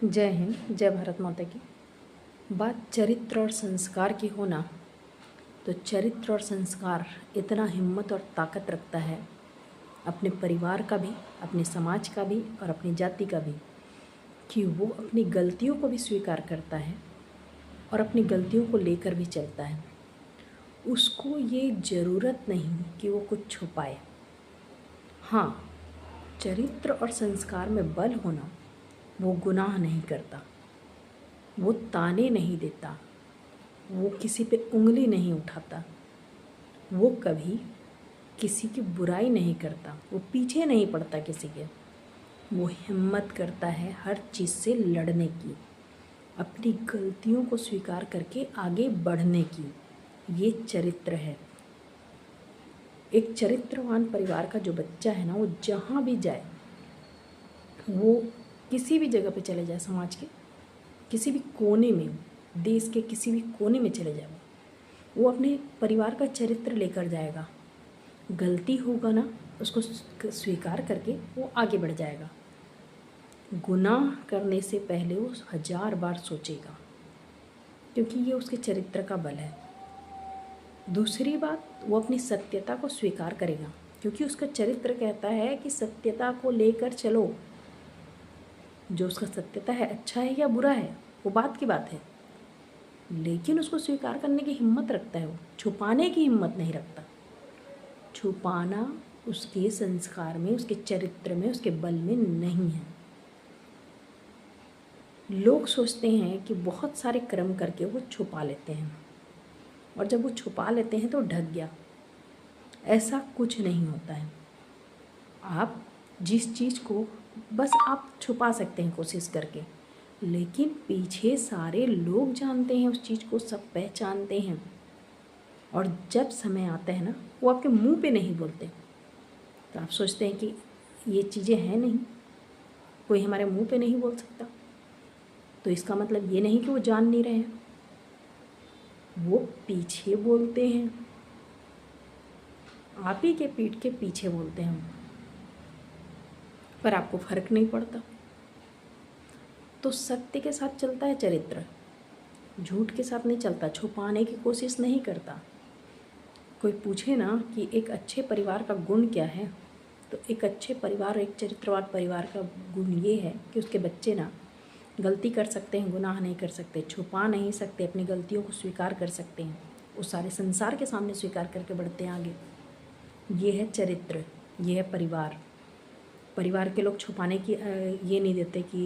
जय हिंद, जय भारत माता की। बात चरित्र और संस्कार की होना, तो चरित्र और संस्कार इतना हिम्मत और ताकत रखता है अपने परिवार का भी, अपने समाज का भी और अपनी जाति का भी, कि वो अपनी गलतियों को भी स्वीकार करता है और अपनी गलतियों को लेकर भी चलता है। उसको ये ज़रूरत नहीं कि वो कुछ छुपाए। हाँ, चरित्र और संस्कार में बल होना, वो गुनाह नहीं करता, वो ताने नहीं देता, वो किसी पे उंगली नहीं उठाता, वो कभी किसी की बुराई नहीं करता, वो पीछे नहीं पड़ता किसी के। वो हिम्मत करता है हर चीज़ से लड़ने की, अपनी गलतियों को स्वीकार करके आगे बढ़ने की। ये चरित्र है। एक चरित्रवान परिवार का जो बच्चा है ना, वो जहाँ भी जाए, वो किसी भी जगह पे चले जाए, समाज के किसी भी कोने में, देश के किसी भी कोने में चले जाए, वो अपने परिवार का चरित्र लेकर जाएगा। गलती होगा ना, उसको स्वीकार करके वो आगे बढ़ जाएगा। गुनाह करने से पहले वो 1000 बार सोचेगा, क्योंकि ये उसके चरित्र का बल है। दूसरी बात, वो अपनी सत्यता को स्वीकार करेगा, क्योंकि उसका चरित्र कहता है कि सत्यता को लेकर चलो। जो उसका सत्यता है, अच्छा है या बुरा है, वो बात की बात है, लेकिन उसको स्वीकार करने की हिम्मत रखता है। वो छुपाने की हिम्मत नहीं रखता। छुपाना उसके संस्कार में, उसके चरित्र में, उसके बल में नहीं है। लोग सोचते हैं कि बहुत सारे कर्म करके वो छुपा लेते हैं, और जब वो छुपा लेते हैं तो ढक गया। ऐसा कुछ नहीं होता है। आप जिस चीज़ को बस आप छुपा सकते हैं कोशिश करके, लेकिन पीछे सारे लोग जानते हैं उस चीज़ को, सब पहचानते हैं। और जब समय आता है ना, वो आपके मुंह पे नहीं बोलते। तो आप सोचते हैं कि ये चीज़ें हैं नहीं, कोई हमारे मुंह पे नहीं बोल सकता, तो इसका मतलब ये नहीं कि वो जान नहीं रहे हैं। वो पीछे बोलते हैं, आप ही के पीठ के पीछे बोलते हैं, पर आपको फर्क नहीं पड़ता। तो सत्य के साथ चलता है चरित्र, झूठ के साथ नहीं चलता, छुपाने की कोशिश नहीं करता। कोई पूछे ना कि एक अच्छे परिवार का गुण क्या है, तो एक अच्छे परिवार, एक चरित्रवान परिवार का गुण ये है कि उसके बच्चे ना गलती कर सकते हैं, गुनाह नहीं कर सकते, छुपा नहीं सकते, अपनी गलतियों को स्वीकार कर सकते हैं, वो सारे संसार के सामने स्वीकार करके बढ़ते हैं आगे। ये है चरित्र, ये है परिवार। परिवार के लोग छुपाने की ये नहीं देते कि